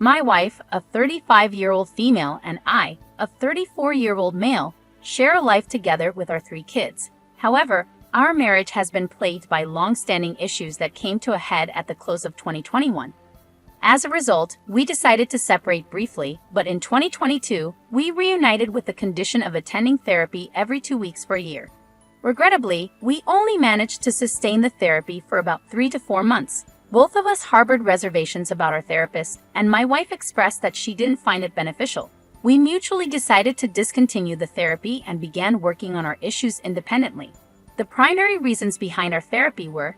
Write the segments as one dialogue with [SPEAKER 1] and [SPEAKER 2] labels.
[SPEAKER 1] My wife, a 35-year-old female, and I, a 34-year-old male, share a life together with our 3 kids. However, our marriage has been plagued by long-standing issues that came to a head at the close of 2021. As a result, we decided to separate briefly, but in 2022, we reunited with the condition of attending therapy every 2 weeks for a year. Regrettably, we only managed to sustain the therapy for about 3 to 4 months. Both of us harbored reservations about our therapist, and my wife expressed that she didn't find it beneficial. We mutually decided to discontinue the therapy and began working on our issues independently. The primary reasons behind our therapy were: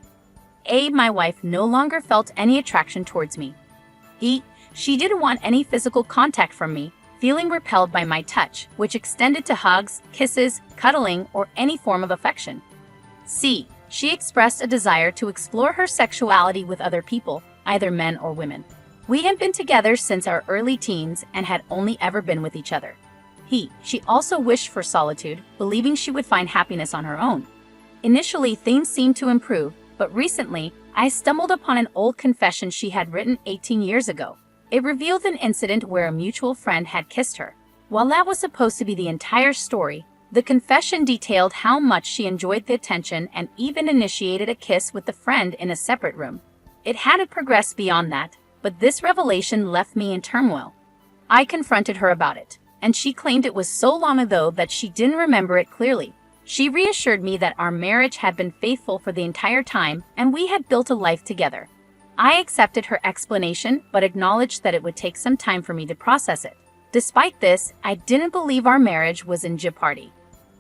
[SPEAKER 1] A. My wife no longer felt any attraction towards me. B. She didn't want any physical contact from me, feeling repelled by my touch, which extended to hugs, kisses, cuddling, or any form of affection. C. She expressed a desire to explore her sexuality with other people, either men or women. We had been together since our early teens and had only ever been with each other. She also wished for solitude, believing she would find happiness on her own. Initially, things seemed to improve, but recently, I stumbled upon an old confession she had written 18 years ago. It revealed an incident where a mutual friend had kissed her. While that was supposed to be the entire story, the confession detailed how much she enjoyed the attention and even initiated a kiss with the friend in a separate room. It hadn't progressed beyond that, but this revelation left me in turmoil. I confronted her about it, and she claimed it was so long ago that she didn't remember it clearly. She reassured me that our marriage had been faithful for the entire time and we had built a life together. I accepted her explanation but acknowledged that it would take some time for me to process it. Despite this, I didn't believe our marriage was in jeopardy.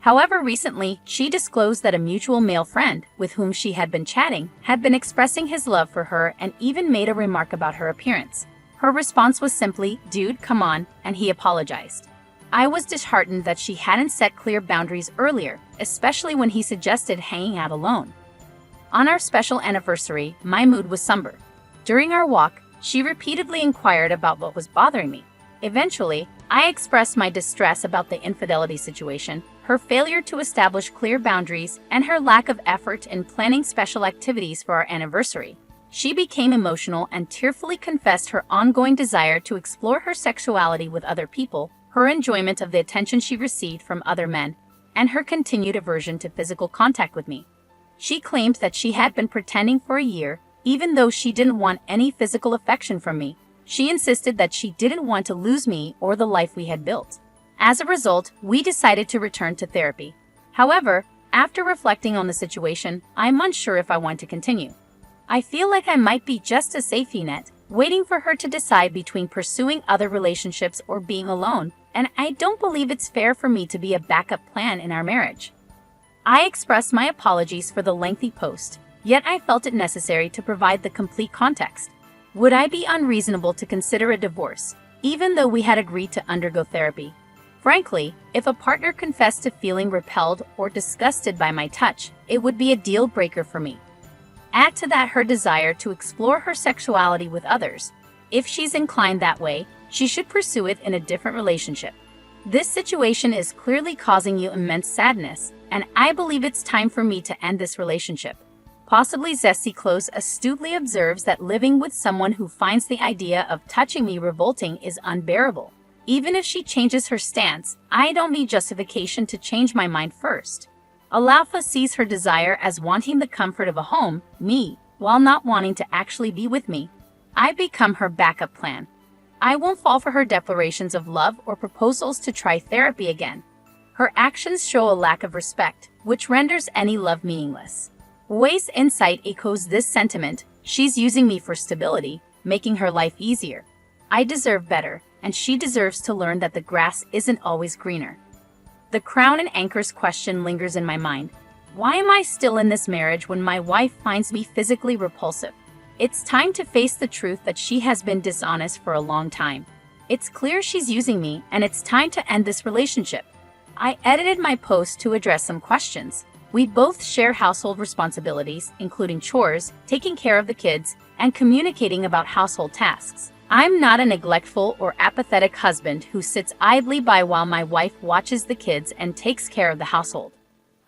[SPEAKER 1] However, recently, she disclosed that a mutual male friend, with whom she had been chatting, had been expressing his love for her and even made a remark about her appearance. Her response was simply, "Dude, come on," and he apologized. I was disheartened that she hadn't set clear boundaries earlier, especially when he suggested hanging out alone. On our special anniversary, my mood was somber. During our walk, she repeatedly inquired about what was bothering me. Eventually, I expressed my distress about the infidelity situation, her failure to establish clear boundaries, and her lack of effort in planning special activities for our anniversary. She became emotional and tearfully confessed her ongoing desire to explore her sexuality with other people, her enjoyment of the attention she received from other men, and her continued aversion to physical contact with me. She claimed that she had been pretending for a year, even though she didn't want any physical affection from me. She insisted that she didn't want to lose me or the life we had built. As a result, we decided to return to therapy. However, after reflecting on the situation, I'm unsure if I want to continue. I feel like I might be just a safety net, waiting for her to decide between pursuing other relationships or being alone, and I don't believe it's fair for me to be a backup plan in our marriage. I expressed my apologies for the lengthy post, yet I felt it necessary to provide the complete context. Would I be unreasonable to consider a divorce, even though we had agreed to undergo therapy? Frankly, if a partner confessed to feeling repelled or disgusted by my touch, it would be a deal breaker for me. Add to that her desire to explore her sexuality with others. If she's inclined that way, she should pursue it in a different relationship. This situation is clearly causing you immense sadness, and I believe it's time for me to end this relationship. Possibly Zesty Close astutely observes that living with someone who finds the idea of touching me revolting is unbearable. Even if she changes her stance, I don't need justification to change my mind first. Alaufa sees her desire as wanting the comfort of a home, me, while not wanting to actually be with me. I become her backup plan. I won't fall for her declarations of love or proposals to try therapy again. Her actions show a lack of respect, which renders any love meaningless. Wei's insight echoes this sentiment. She's using me for stability, making her life easier. I deserve better, and she deserves to learn that the grass isn't always greener. The crown and anchors question lingers in my mind. Why am I still in this marriage when my wife finds me physically repulsive? It's time to face the truth that she has been dishonest for a long time. It's clear she's using me, and it's time to end this relationship. I edited my post to address some questions. We both share household responsibilities, including chores, taking care of the kids, and communicating about household tasks. I'm not a neglectful or apathetic husband who sits idly by while my wife watches the kids and takes care of the household.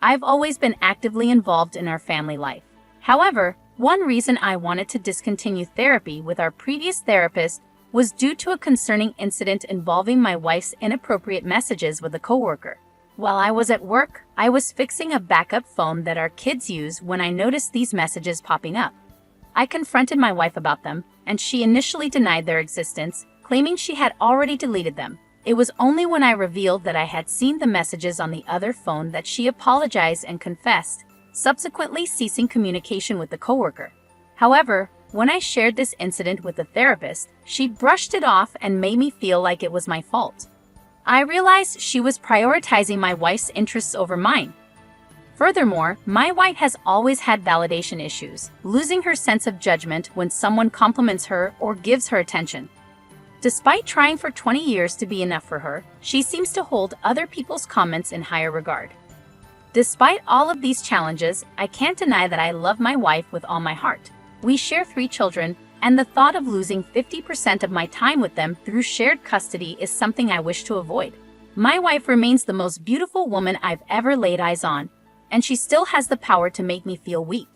[SPEAKER 1] I've always been actively involved in our family life. However, one reason I wanted to discontinue therapy with our previous therapist was due to a concerning incident involving my wife's inappropriate messages with a coworker. While I was at work, I was fixing a backup phone that our kids use when I noticed these messages popping up. I confronted my wife about them, and she initially denied their existence, claiming she had already deleted them. It was only when I revealed that I had seen the messages on the other phone that she apologized and confessed, subsequently ceasing communication with the coworker. However, when I shared this incident with the therapist, she brushed it off and made me feel like it was my fault. I realized she was prioritizing my wife's interests over mine. Furthermore, my wife has always had validation issues, losing her sense of judgment when someone compliments her or gives her attention. Despite trying for 20 years to be enough for her, she seems to hold other people's comments in higher regard. Despite all of these challenges, I can't deny that I love my wife with all my heart. We share 3 children, and the thought of losing 50% of my time with them through shared custody is something I wish to avoid. My wife remains the most beautiful woman I've ever laid eyes on, and she still has the power to make me feel weak.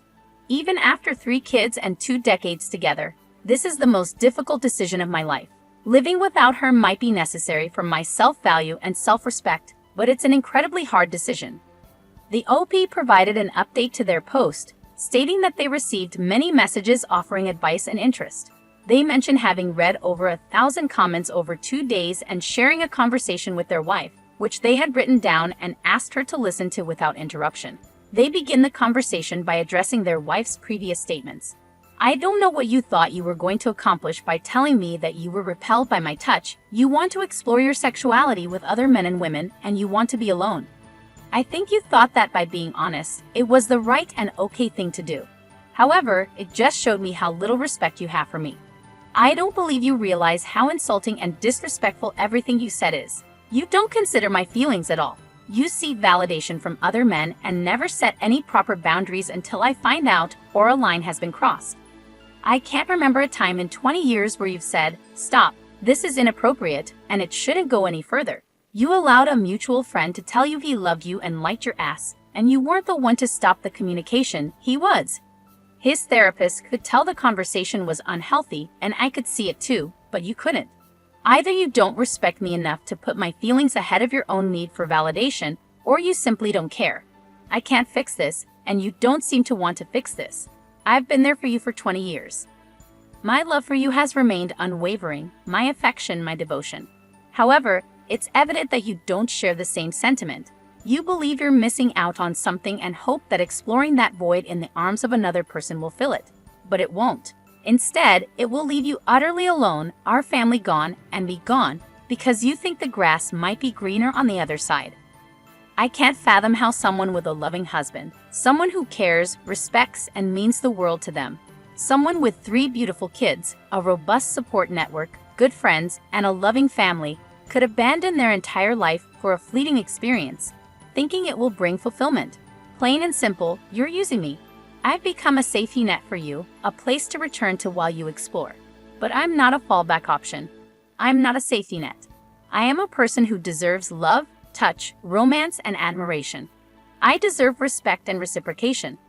[SPEAKER 1] Even after 3 kids and 2 decades together, this is the most difficult decision of my life. Living without her might be necessary for my self-value and self-respect, but it's an incredibly hard decision. The OP provided an update to their post, stating that they received many messages offering advice and interest. They mentioned having read over 1,000 comments over 2 days and sharing a conversation with their wife, which they had written down and asked her to listen to without interruption. They begin the conversation by addressing their wife's previous statements. I don't know what you thought you were going to accomplish by telling me that you were repelled by my touch. You want to explore your sexuality with other men and women, and you want to be alone. I think you thought that by being honest, it was the right and okay thing to do. However, it just showed me how little respect you have for me. I don't believe you realize how insulting and disrespectful everything you said is. You don't consider my feelings at all. You seek validation from other men and never set any proper boundaries until I find out or a line has been crossed. I can't remember a time in 20 years where you've said, "Stop, this is inappropriate, and it shouldn't go any further." You allowed a mutual friend to tell you he loved you and liked your ass, and you weren't the one to stop the communication, he was. His therapist could tell the conversation was unhealthy, and I could see it too, but you couldn't. Either you don't respect me enough to put my feelings ahead of your own need for validation, or you simply don't care. I can't fix this, and you don't seem to want to fix this. I've been there for you for 20 years. My love for you has remained unwavering, my affection, my devotion. However, it's evident that you don't share the same sentiment. You believe you're missing out on something and hope that exploring that void in the arms of another person will fill it. But it won't. Instead, it will leave you utterly alone, our family gone, and me gone, because you think the grass might be greener on the other side. I can't fathom how someone with a loving husband, someone who cares, respects, and means the world to them, someone with 3 beautiful kids, a robust support network, good friends, and a loving family, could abandon their entire life for a fleeting experience, thinking it will bring fulfillment. Plain and simple, you're using me. I've become a safety net for you, a place to return to while you explore. But I'm not a fallback option. I'm not a safety net. I am a person who deserves love, touch, romance, and admiration. I deserve respect and reciprocation.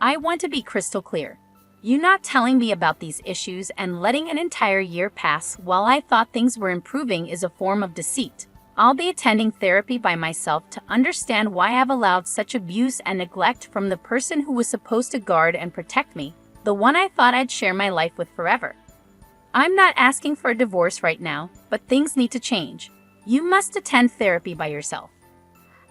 [SPEAKER 1] I want to be crystal clear. You not telling me about these issues and letting an entire year pass while I thought things were improving is a form of deceit. I'll be attending therapy by myself to understand why I've allowed such abuse and neglect from the person who was supposed to guard and protect me, the one I thought I'd share my life with forever. I'm not asking for a divorce right now, but things need to change. You must attend therapy by yourself.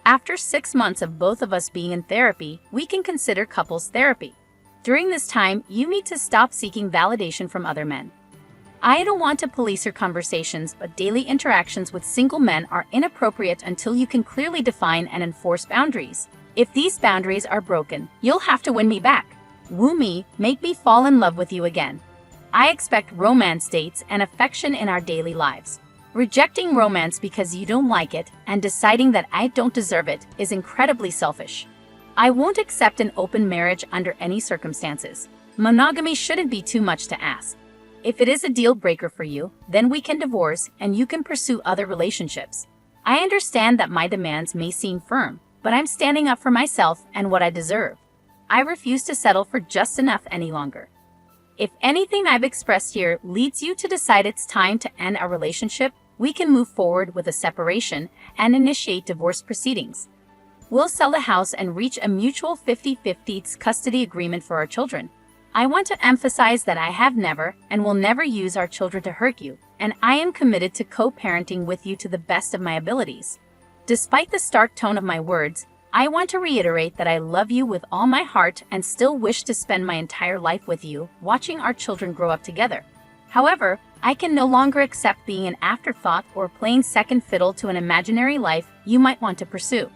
[SPEAKER 1] After 6 months of both of us being in therapy, we can consider couples therapy. During this time, you need to stop seeking validation from other men. I don't want to police your conversations, but daily interactions with single men are inappropriate until you can clearly define and enforce boundaries. If these boundaries are broken, you'll have to win me back. Woo me, make me fall in love with you again. I expect romance dates and affection in our daily lives. Rejecting romance because you don't like it and deciding that I don't deserve it is incredibly selfish. I won't accept an open marriage under any circumstances. Monogamy shouldn't be too much to ask. If it is a deal breaker for you, then we can divorce and you can pursue other relationships. I understand that my demands may seem firm, but I'm standing up for myself and what I deserve. I refuse to settle for just enough any longer. If anything I've expressed here leads you to decide it's time to end our relationship, we can move forward with a separation and initiate divorce proceedings. We'll sell the house and reach a mutual 50-50 custody agreement for our children. I want to emphasize that I have never and will never use our children to hurt you, and I am committed to co-parenting with you to the best of my abilities. Despite the stark tone of my words, I want to reiterate that I love you with all my heart and still wish to spend my entire life with you, watching our children grow up together. However, I can no longer accept being an afterthought or playing second fiddle to an imaginary life you might want to pursue.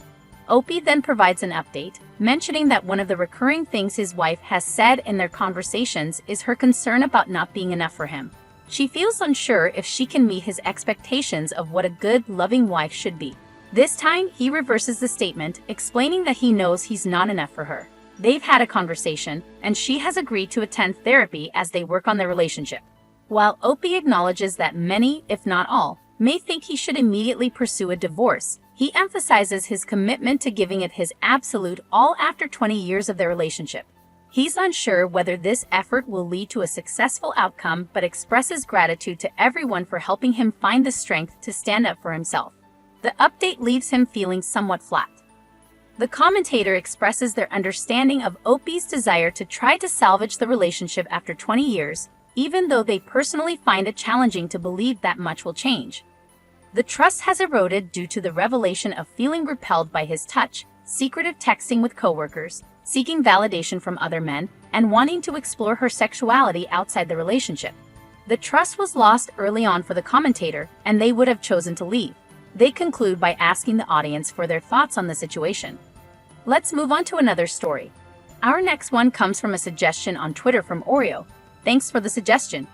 [SPEAKER 1] Opie then provides an update, mentioning that one of the recurring things his wife has said in their conversations is her concern about not being enough for him. She feels unsure if she can meet his expectations of what a good, loving wife should be. This time, he reverses the statement, explaining that he knows he's not enough for her. They've had a conversation, and she has agreed to attend therapy as they work on their relationship. While Opie acknowledges that many, if not all, may think he should immediately pursue a divorce, he emphasizes his commitment to giving it his absolute all after 20 years of their relationship. He's unsure whether this effort will lead to a successful outcome, but expresses gratitude to everyone for helping him find the strength to stand up for himself. The update leaves him feeling somewhat flat. The commentator expresses their understanding of Opie's desire to try to salvage the relationship after 20 years, even though they personally find it challenging to believe that much will change. The trust has eroded due to the revelation of feeling repelled by his touch, secretive texting with coworkers, seeking validation from other men, and wanting to explore her sexuality outside the relationship. The trust was lost early on for the commentator, and they would have chosen to leave. They conclude by asking the audience for their thoughts on the situation. Let's move on to another story. Our next one comes from a suggestion on Twitter from Oreo. Thanks for the suggestion.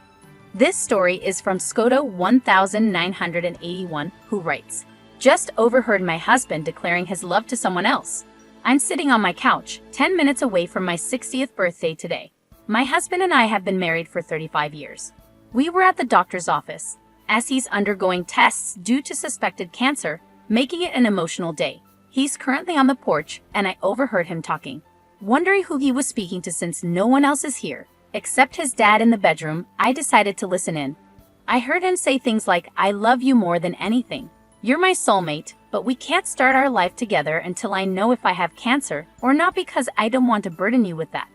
[SPEAKER 1] This story is from Skoto1981, who writes, "Just overheard my husband declaring his love to someone else. I'm sitting on my couch, 10 minutes away from my 60th birthday today. My husband and I have been married for 35 years. We were at the doctor's office, as he's undergoing tests due to suspected cancer, making it an emotional day. He's currently on the porch, and I overheard him talking. Wondering who he was speaking to since no one else is here, except his dad in the bedroom, I decided to listen in. I heard him say things like, 'I love you more than anything. You're my soulmate, but we can't start our life together until I know if I have cancer, or not, because I don't want to burden you with that.'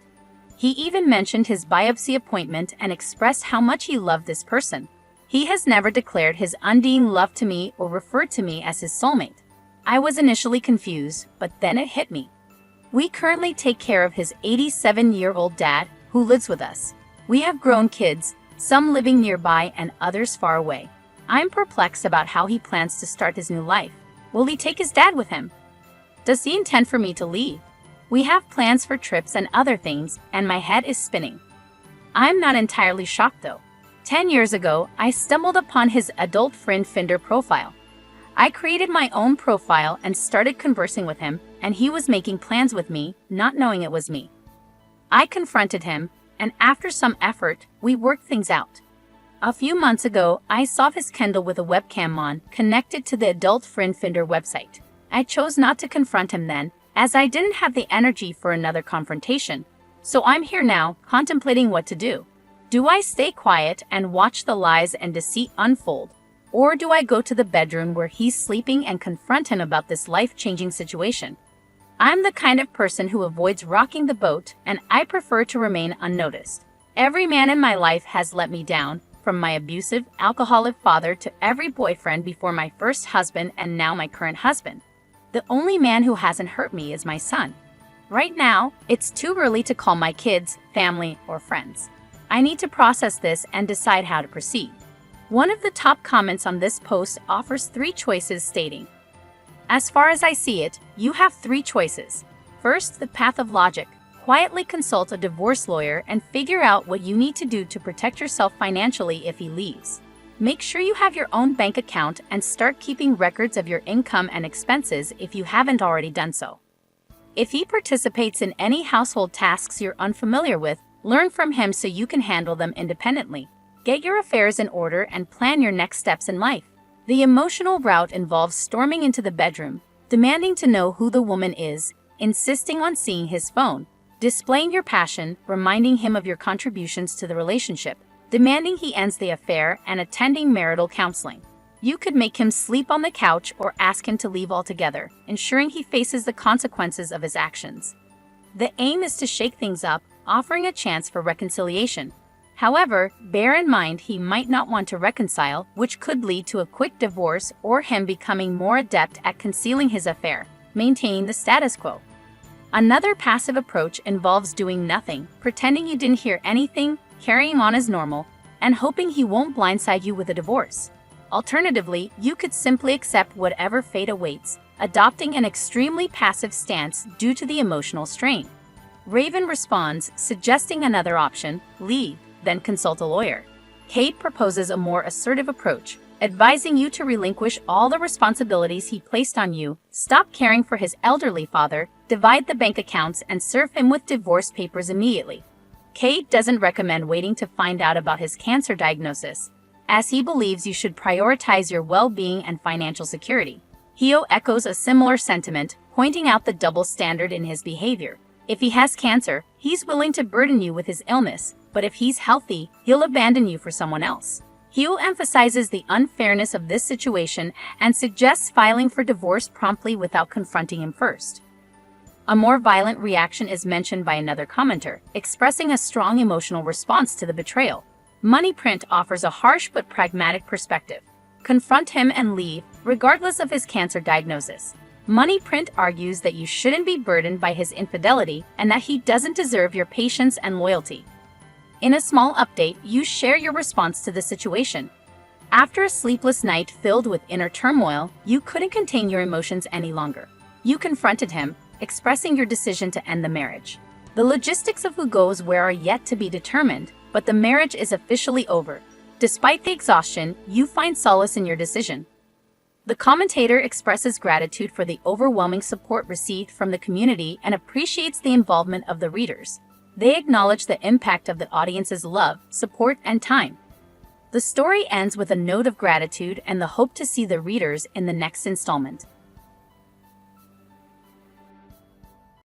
[SPEAKER 1] He even mentioned his biopsy appointment and expressed how much he loved this person. He has never declared his undying love to me or referred to me as his soulmate. I was initially confused, but then it hit me. We currently take care of his 87-year-old dad, who lives with us. We have grown kids, some living nearby and others far away. I'm perplexed about how he plans to start his new life. Will he take his dad with him? Does he intend for me to leave? We have plans for trips and other things, and my head is spinning. I'm not entirely shocked though. 10 years ago, I stumbled upon his adult friend Finder profile. I created my own profile and started conversing with him, and he was making plans with me, not knowing it was me. I confronted him, and after some effort, we worked things out. A few months ago, I saw his Kindle with a webcam on, connected to the Adult Friend Finder website. I chose not to confront him then, as I didn't have the energy for another confrontation. So I'm here now, contemplating what to do. Do I stay quiet and watch the lies and deceit unfold? Or do I go to the bedroom where he's sleeping and confront him about this life-changing situation? I'm the kind of person who avoids rocking the boat, and I prefer to remain unnoticed. Every man in my life has let me down, from my abusive, alcoholic father to every boyfriend before my first husband and now my current husband. The only man who hasn't hurt me is my son. Right now, it's too early to call my kids, family, or friends. I need to process this and decide how to proceed." One of the top comments on this post offers 3 choices, stating, "As far as I see it, you have 3 choices. First, the path of logic. Quietly consult a divorce lawyer and figure out what you need to do to protect yourself financially if he leaves. Make sure you have your own bank account and start keeping records of your income and expenses if you haven't already done so. If he participates in any household tasks you're unfamiliar with, learn from him so you can handle them independently. Get your affairs in order and plan your next steps in life. The emotional route involves storming into the bedroom, demanding to know who the woman is, insisting on seeing his phone, displaying your passion, reminding him of your contributions to the relationship, demanding he ends the affair, and attending marital counseling. You could make him sleep on the couch or ask him to leave altogether, ensuring he faces the consequences of his actions. The aim is to shake things up, offering a chance for reconciliation. However, bear in mind he might not want to reconcile, which could lead to a quick divorce or him becoming more adept at concealing his affair, maintaining the status quo. Another passive approach involves doing nothing, pretending you didn't hear anything, carrying on as normal, and hoping he won't blindside you with a divorce. Alternatively, you could simply accept whatever fate awaits, adopting an extremely passive stance due to the emotional strain. Raven responds, suggesting another option: leave, then consult a lawyer. Kate proposes a more assertive approach, advising you to relinquish all the responsibilities he placed on you, stop caring for his elderly father, divide the bank accounts, and serve him with divorce papers immediately. Kate doesn't recommend waiting to find out about his cancer diagnosis, as he believes you should prioritize your well-being and financial security. Hio echoes a similar sentiment, pointing out the double standard in his behavior. If he has cancer, he's willing to burden you with his illness, but if he's healthy, he'll abandon you for someone else. Hio emphasizes the unfairness of this situation and suggests filing for divorce promptly without confronting him first. A more violent reaction is mentioned by another commenter, expressing a strong emotional response to the betrayal. Moneyprint offers a harsh but pragmatic perspective. Confront him and leave, regardless of his cancer diagnosis. Moneyprint argues that you shouldn't be burdened by his infidelity and that he doesn't deserve your patience and loyalty. In a small update, you share your response to the situation. After a sleepless night filled with inner turmoil, you couldn't contain your emotions any longer. You confronted him, expressing your decision to end the marriage. The logistics of who goes where are yet to be determined, but the marriage is officially over. Despite the exhaustion, you find solace in your decision. The commentator expresses gratitude for the overwhelming support received from the community and appreciates the involvement of the readers. They acknowledge the impact of the audience's love, support, and time. The story ends with a note of gratitude and the hope to see the readers in the next installment.